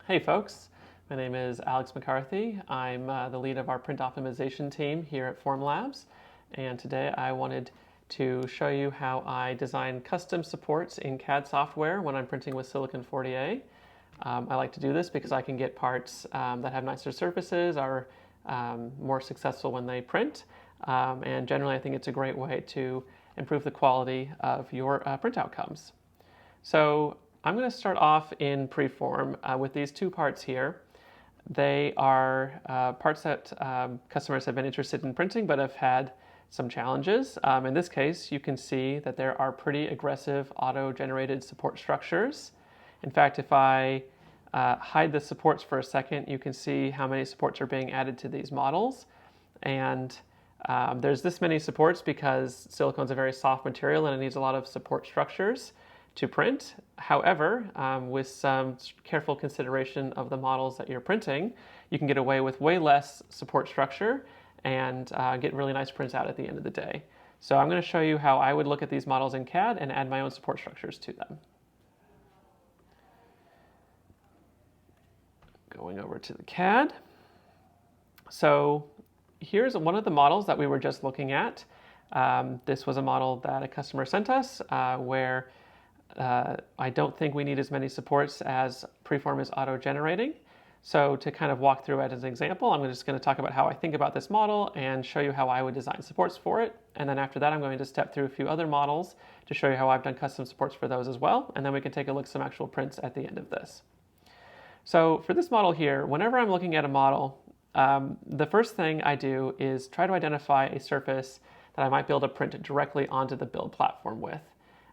Hey folks, my name is Alex McCarthy. I'm the lead of our print optimization team here at Formlabs, and today I wanted to show you how I design custom supports in CAD software when I'm printing with Silicone 40A. I like to do this because I can get parts that have nicer surfaces, are more successful when they print, and generally I think it's a great way to improve the quality of your print outcomes. So I'm going to start off in PreForm with these two parts here. They are parts that customers have been interested in printing but have had some challenges. In this case, you can see that there are pretty aggressive auto-generated support structures. In fact, if I hide the supports for a second, you can see how many supports are being added to these models. And there's this many supports because silicone is a very soft material and it needs a lot of support structures to print. However, with some careful consideration of the models that you're printing, you can get away with way less support structure and get really nice prints out at the end of the day. So I'm going to show you how I would look at these models in CAD and add my own support structures to them. Going over to the CAD. So here's one of the models that we were just looking at. This was a model that a customer sent us where I don't think we need as many supports as PreForm is auto-generating. So to kind of walk through it as an example, I'm just going to talk about how I think about this model and show you how I would design supports for it. And then after that, I'm going to step through a few other models to show you how I've done custom supports for those as well. And then we can take a look at some actual prints at the end of this. So for this model here, whenever I'm looking at a model, the first thing I do is try to identify a surface that I might be able to print directly onto the build platform with.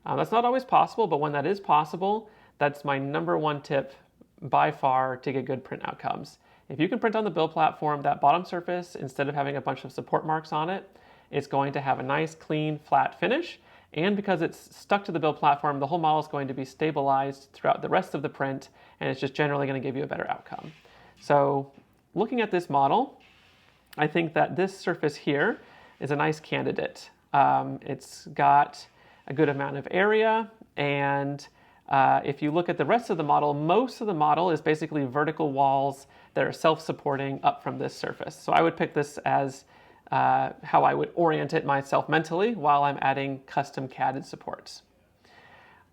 That's not always possible, but when that is possible, that's my number one tip by far to get good print outcomes. If you can print on the build platform, that bottom surface, instead of having a bunch of support marks on it, it's going to have a nice, clean, flat finish. And because it's stuck to the build platform, the whole model is going to be stabilized throughout the rest of the print, and it's just generally going to give you a better outcome. So looking at this model, I think that this surface here is a nice candidate. It's got a good amount of area, and if you look at the rest of the model, most of the model is basically vertical walls that are self-supporting up from this surface. So I would pick this as how I would orient it myself mentally while I'm adding custom CADed supports.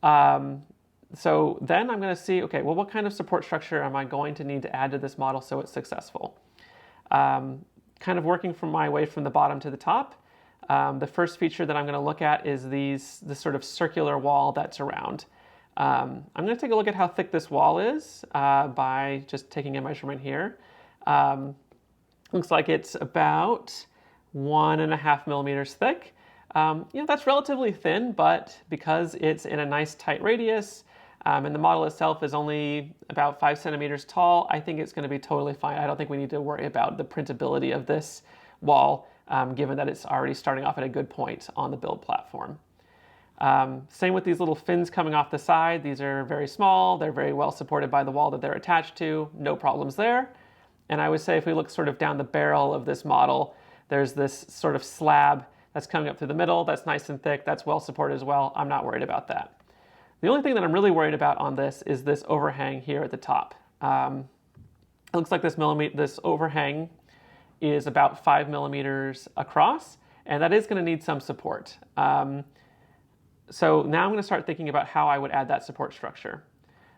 So then I'm going to see, okay, well, what kind of support structure am I going to need to add to this model so it's successful? Kind of working from my way from the bottom to the top. The first feature that I'm going to look at is this sort of circular wall that's around. I'm going to take a look at how thick this wall is by just taking a measurement here. Looks like it's about 1.5 millimeters thick. That's relatively thin, but because it's in a nice tight radius and the model itself is only about 5 centimeters tall, I think it's going to be totally fine. I don't think we need to worry about the printability of this wall, given that it's already starting off at a good point on the build platform. Same with these little fins coming off the side. These are very small. They're very well supported by the wall that they're attached to. No problems there. And I would say if we look sort of down the barrel of this model, there's this sort of slab that's coming up through the middle. That's nice and thick. That's well supported as well. I'm not worried about that. The only thing that I'm really worried about on this is this overhang here at the top. It looks like this overhang is about 5 millimeters across, and that is going to need some support. So now I'm going to start thinking about how I would add that support structure.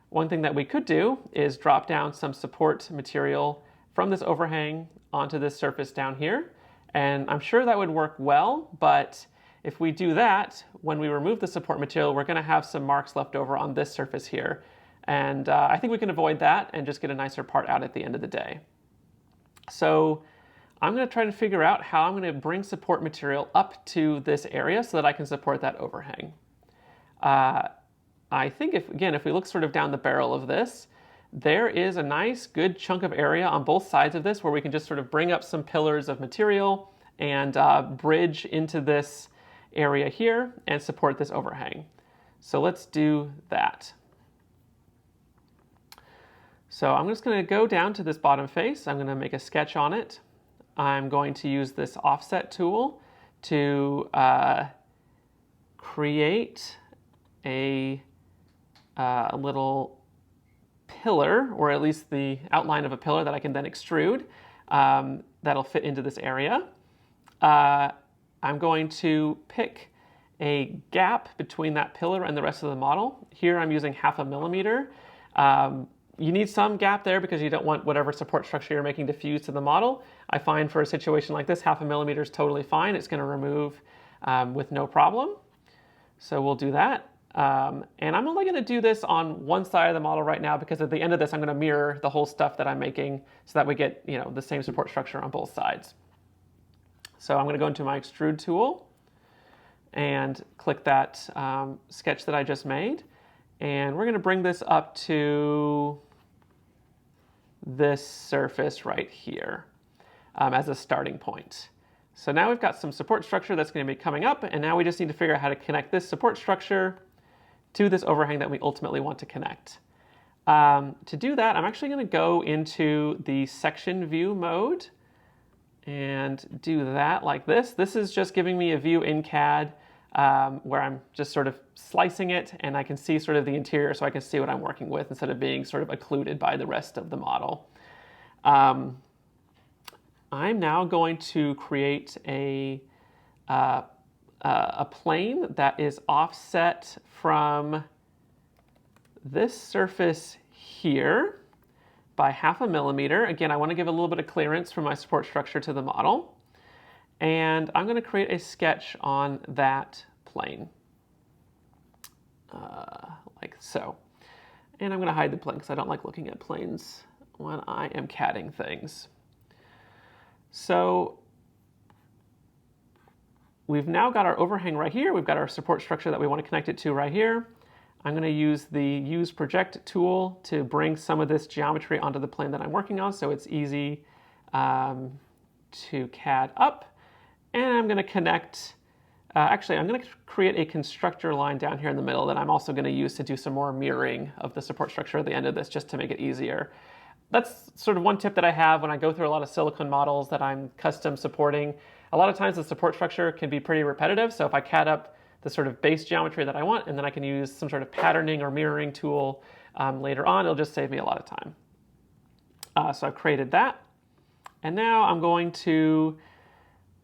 One thing that we could do is drop down some support material from this overhang onto this surface down here, and I'm sure that would work well, but if we do that, when we remove the support material, we're going to have some marks left over on this surface here, and I think we can avoid that and just get a nicer part out at the end of the day. So I'm going to try to figure out how I'm going to bring support material up to this area so that I can support that overhang. I think if we look sort of down the barrel of this, there is a nice good chunk of area on both sides of this where we can just sort of bring up some pillars of material and bridge into this area here and support this overhang. So let's do that. So I'm just going to go down to this bottom face. I'm going to make a sketch on it. I'm going to use this offset tool to create a little pillar, or at least the outline of a pillar that I can then extrude, that'll fit into this area. I'm going to pick a gap between that pillar and the rest of the model. Here I'm using 0.5 millimeter. You need some gap there because you don't want whatever support structure you're making to fuse to the model. I find for a situation like this, 0.5 millimeter is totally fine. It's going to remove with no problem. So we'll do that. And I'm only going to do this on one side of the model right now because at the end of this, I'm going to mirror the whole stuff that I'm making so that we get, the same support structure on both sides. So I'm going to go into my extrude tool and click that sketch that I just made. And we're going to bring this up to this surface right here as a starting point. So now we've got some support structure that's going to be coming up, and now we just need to figure out how to connect this support structure to this overhang that we ultimately want to connect. To do that, I'm actually going to go into the section view mode and do that like this. This is just giving me a view in CAD where I'm just sort of slicing it and I can see sort of the interior so I can see what I'm working with instead of being sort of occluded by the rest of the model. I'm now going to create a plane that is offset from this surface here by 0.5 millimeter. Again, I want to give a little bit of clearance from my support structure to the model. And I'm going to create a sketch on that plane, like so. And I'm going to hide the plane because I don't like looking at planes when I am CADing things. So we've now got our overhang right here. We've got our support structure that we want to connect it to right here. I'm going to use the Use Project tool to bring some of this geometry onto the plane that I'm working on so it's easy to CAD up. And I'm going to connect, actually I'm going to create a constructor line down here in the middle that I'm also going to use to do some more mirroring of the support structure at the end of this just to make it easier. That's sort of one tip that I have when I go through a lot of silicone models that I'm custom supporting. A lot of times the support structure can be pretty repetitive, so if I CAD up the sort of base geometry that I want and then I can use some sort of patterning or mirroring tool later on, it'll just save me a lot of time. So I've created that, and now I'm going to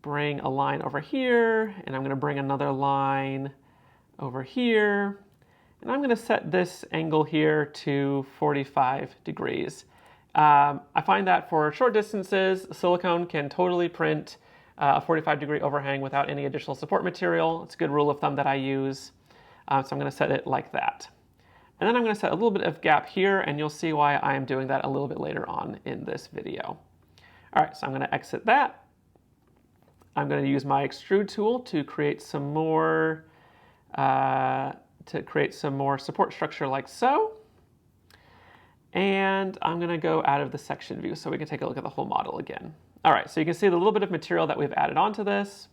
bring a line over here, and I'm going to bring another line over here, and I'm going to set this angle here to 45 degrees. I find that for short distances, silicone can totally print a 45-degree overhang without any additional support material. It's a good rule of thumb that I use. So I'm going to set it like that. And then I'm going to set a little bit of gap here, and you'll see why I am doing that a little bit later on in this video. All right, so I'm going to exit that. I'm going to use my extrude tool to create some more support structure like so. And I'm going to go out of the section view so we can take a look at the whole model again. All right, so you can see the little bit of material that we've added onto this.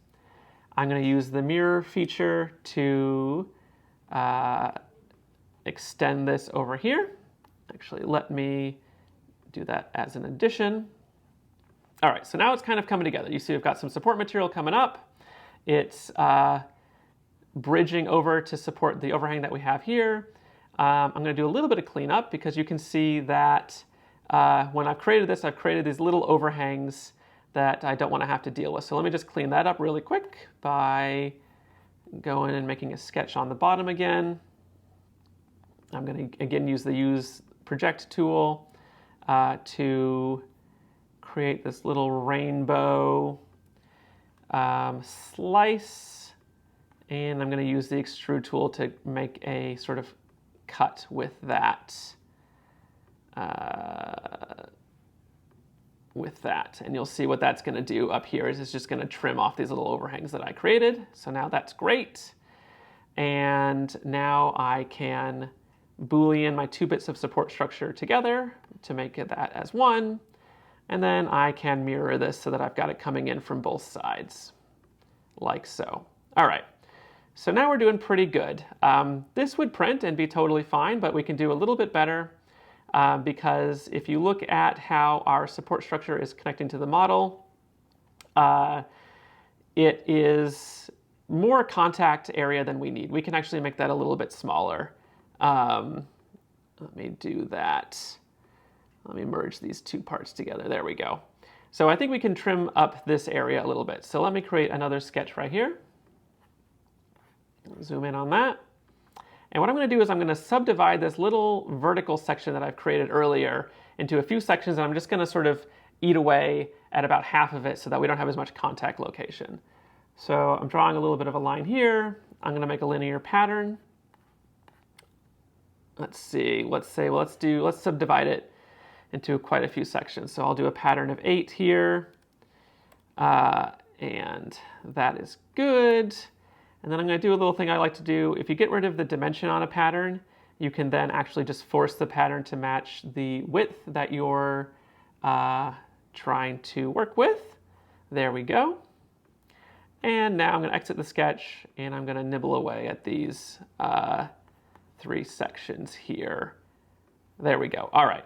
I'm going to use the mirror feature to extend this over here. Actually, let me do that as an addition. All right, so now it's kind of coming together. You see we've got some support material coming up. It's bridging over to support the overhang that we have here. I'm going to do a little bit of cleanup because you can see that when I've created this, I've created these little overhangs that I don't want to have to deal with. So let me just clean that up really quick by going and making a sketch on the bottom again. I'm going to again use the Use Project tool to create this little rainbow slice, and I'm going to use the extrude tool to make a sort of cut with that. And you'll see what that's going to do up here is it's just going to trim off these little overhangs that I created. So now that's great. And now I can Boolean my two bits of support structure together to make that as one. And then I can mirror this so that I've got it coming in from both sides, like so. All right, so now we're doing pretty good. This would print and be totally fine, but we can do a little bit better because if you look at how our support structure is connecting to the model, it is more contact area than we need. We can actually make that a little bit smaller. Let me do that. Let me merge these two parts together. There we go. So I think we can trim up this area a little bit. So let me create another sketch right here. Zoom in on that. And what I'm going to do is I'm going to subdivide this little vertical section that I've created earlier into a few sections, and I'm just going to sort of eat away at about half of it so that we don't have as much contact location. So I'm drawing a little bit of a line here. I'm going to make a linear pattern. Let's see, let's subdivide it into quite a few sections. So I'll do a pattern of 8 here, and that is good. And then I'm going to do a little thing I like to do. If you get rid of the dimension on a pattern, you can then actually just force the pattern to match the width that you're trying to work with. There we go. And now I'm going to exit the sketch, and I'm going to nibble away at these 3 sections here. There we go. All right.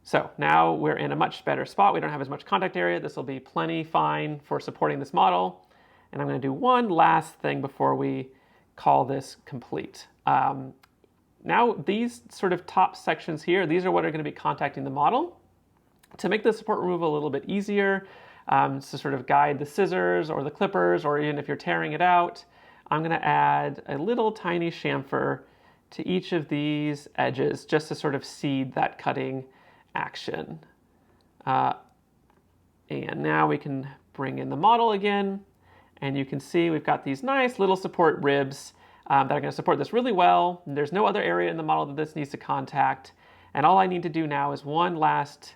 So now we're in a much better spot. We don't have as much contact area. This will be plenty fine for supporting this model. And I'm going to do one last thing before we call this complete. Now these sort of top sections here, these are what are going to be contacting the model. To make the support removal a little bit easier, to sort of guide the scissors or the clippers, or even if you're tearing it out, I'm going to add a little tiny chamfer to each of these edges just to sort of seed that cutting action. And now we can bring in the model again, and you can see we've got these nice little support ribs that are going to support this really well. There's no other area in the model that this needs to contact, and all I need to do now is one last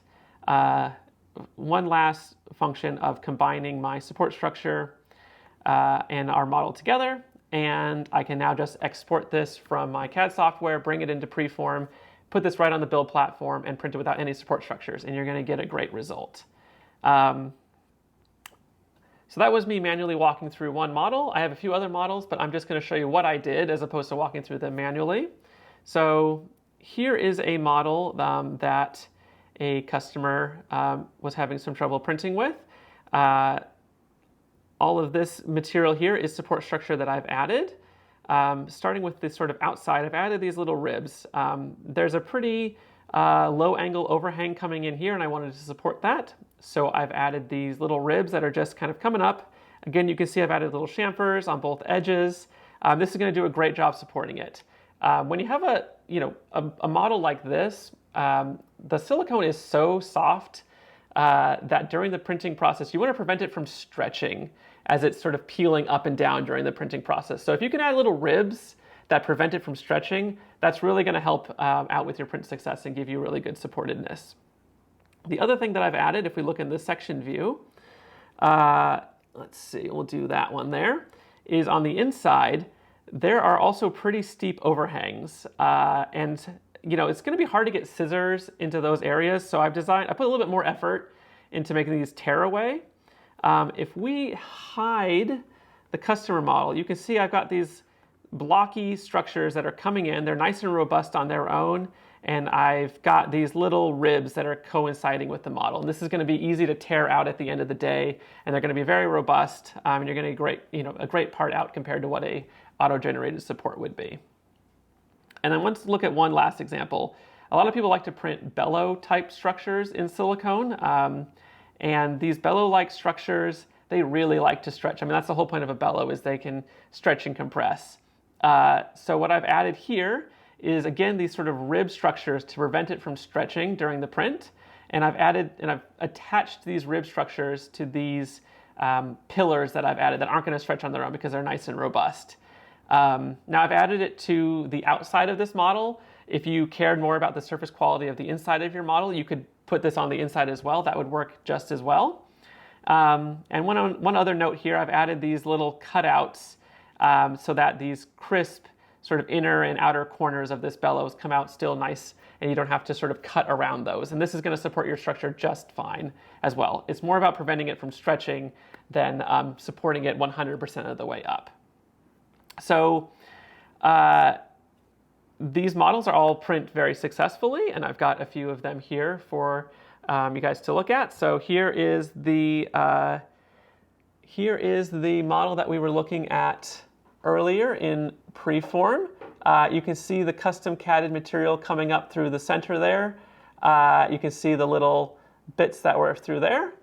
function of combining my support structure and our model together, and I can now just export this from my CAD software, bring it into PreForm, put this right on the build platform, and print it without any support structures, and you're going to get a great result. So that was me manually walking through one model. I have a few other models, but I'm just going to show you what I did as opposed to walking through them manually. So here is a model that a customer was having some trouble printing with. All of this material here is support structure that I've added. Starting with this sort of outside, I've added these little ribs. There's a pretty low angle overhang coming in here, and I wanted to support that. So I've added these little ribs that are just kind of coming up. Again, you can see I've added little chamfers on both edges. This is going to do a great job supporting it. When you have a model like this, the silicone is so soft that during the printing process, you want to prevent it from stretching as it's sort of peeling up and down during the printing process. So if you can add little ribs that prevent it from stretching, that's really going to help out with your print success and give you really good supportedness. The other thing that I've added, if we look in this section view, let's see, we'll do that one there, is on the inside, there are also pretty steep overhangs. And it's going to be hard to get scissors into those areas. So I put a little bit more effort into making these tearaway. If we hide the customer model, you can see I've got these blocky structures that are coming in. They're nice and robust on their own. And I've got these little ribs that are coinciding with the model. And this is going to be easy to tear out at the end of the day. And they're going to be very robust. And you're going to get a great part out compared to what a auto-generated support would be. And then let's look at one last example. A lot of people like to print bellow type structures in silicone. And these bellow-like structures, they really like to stretch. I mean, that's the whole point of a bellow, is they can stretch and compress. So what I've added here is, again, these sort of rib structures to prevent it from stretching during the print. And I've attached these rib structures to these pillars that I've added that aren't going to stretch on their own because they're nice and robust. Now I've added it to the outside of this model. If you cared more about the surface quality of the inside of your model, you could put this on the inside as well. That would work just as well. And one other note here, I've added these little cutouts so that these crisp sort of inner and outer corners of this bellows come out still nice, and you don't have to sort of cut around those. And this is going to support your structure just fine as well. It's more about preventing it from stretching than supporting it 100% of the way up. So these models are all print very successfully, and I've got a few of them here for you guys to look at. So here is the model that we were looking at earlier in PreForm. You can see the custom catted material coming up through the center there. You can see the little bits that were through there.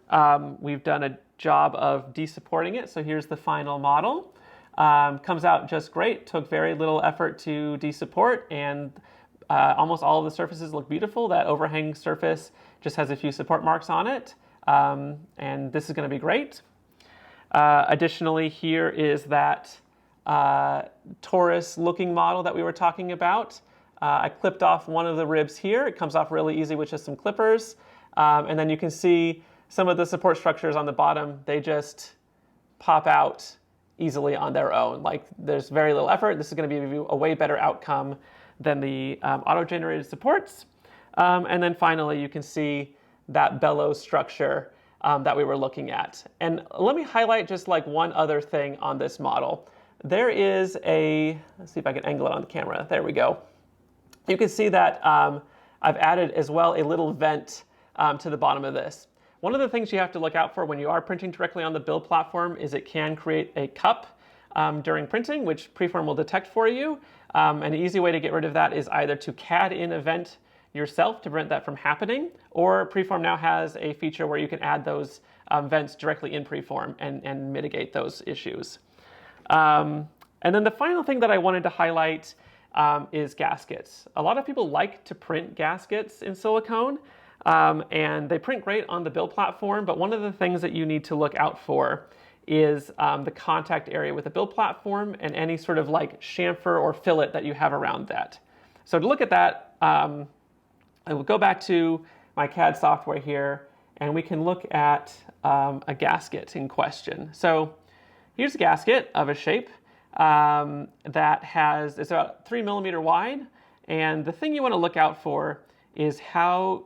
We've done a job of de-supporting it, so here's the final model. Comes out just great, took very little effort to de-support, and almost all of the surfaces look beautiful. That overhang surface just has a few support marks on it, and this is going to be great. Additionally, here is that torus looking model that we were talking about. I clipped off one of the ribs here. It comes off really easy with just some clippers. And then you can see some of the support structures on the bottom. They just pop out easily on their own. Like, there's very little effort. This is going to be a way better outcome than the auto-generated supports. And then finally, you can see that bellows structure that we were looking at. And let me highlight just like one other thing on this model. There is let's see if I can angle it on the camera. There we go. You can see that I've added as well a little vent to the bottom of this. One of the things you have to look out for when you are printing directly on the build platform is it can create a cup during printing, which PreForm will detect for you. An easy way to get rid of that is either to CAD in a vent yourself to prevent that from happening, or PreForm now has a feature where you can add those vents directly in PreForm and mitigate those issues. And then the final thing that I wanted to highlight is gaskets. A lot of people like to print gaskets in silicone, and they print great on the build platform, but one of the things that you need to look out for is the contact area with the build platform and any sort of like chamfer or fillet that you have around that. So to look at that, I will go back to my CAD software here, and we can look at a gasket in question. So here's a gasket of a shape that it's about 3 millimeter wide, and the thing you want to look out for is how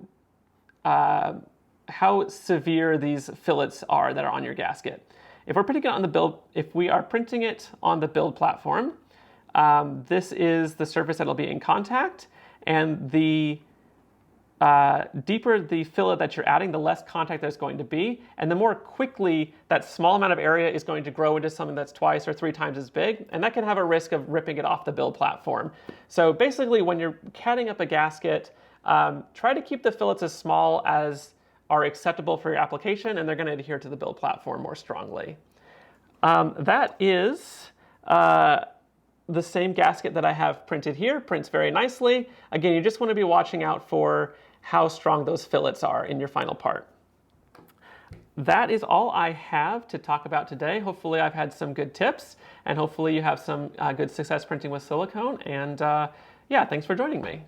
severe these fillets are that are on your gasket. If we are printing it on the build platform, this is the surface that'll be in contact, and the deeper the fillet that you're adding, the less contact there's going to be, and the more quickly that small amount of area is going to grow into something that's 2 or 3 times as big, and that can have a risk of ripping it off the build platform. So basically, when you're CADing up a gasket, try to keep the fillets as small as are acceptable for your application, and they're going to adhere to the build platform more strongly. That is the same gasket that I have printed here. Prints very nicely. Again, you just want to be watching out for how strong those fillets are in your final part. That is all I have to talk about today. Hopefully I've had some good tips, and hopefully you have some good success printing with silicone. And yeah, thanks for joining me.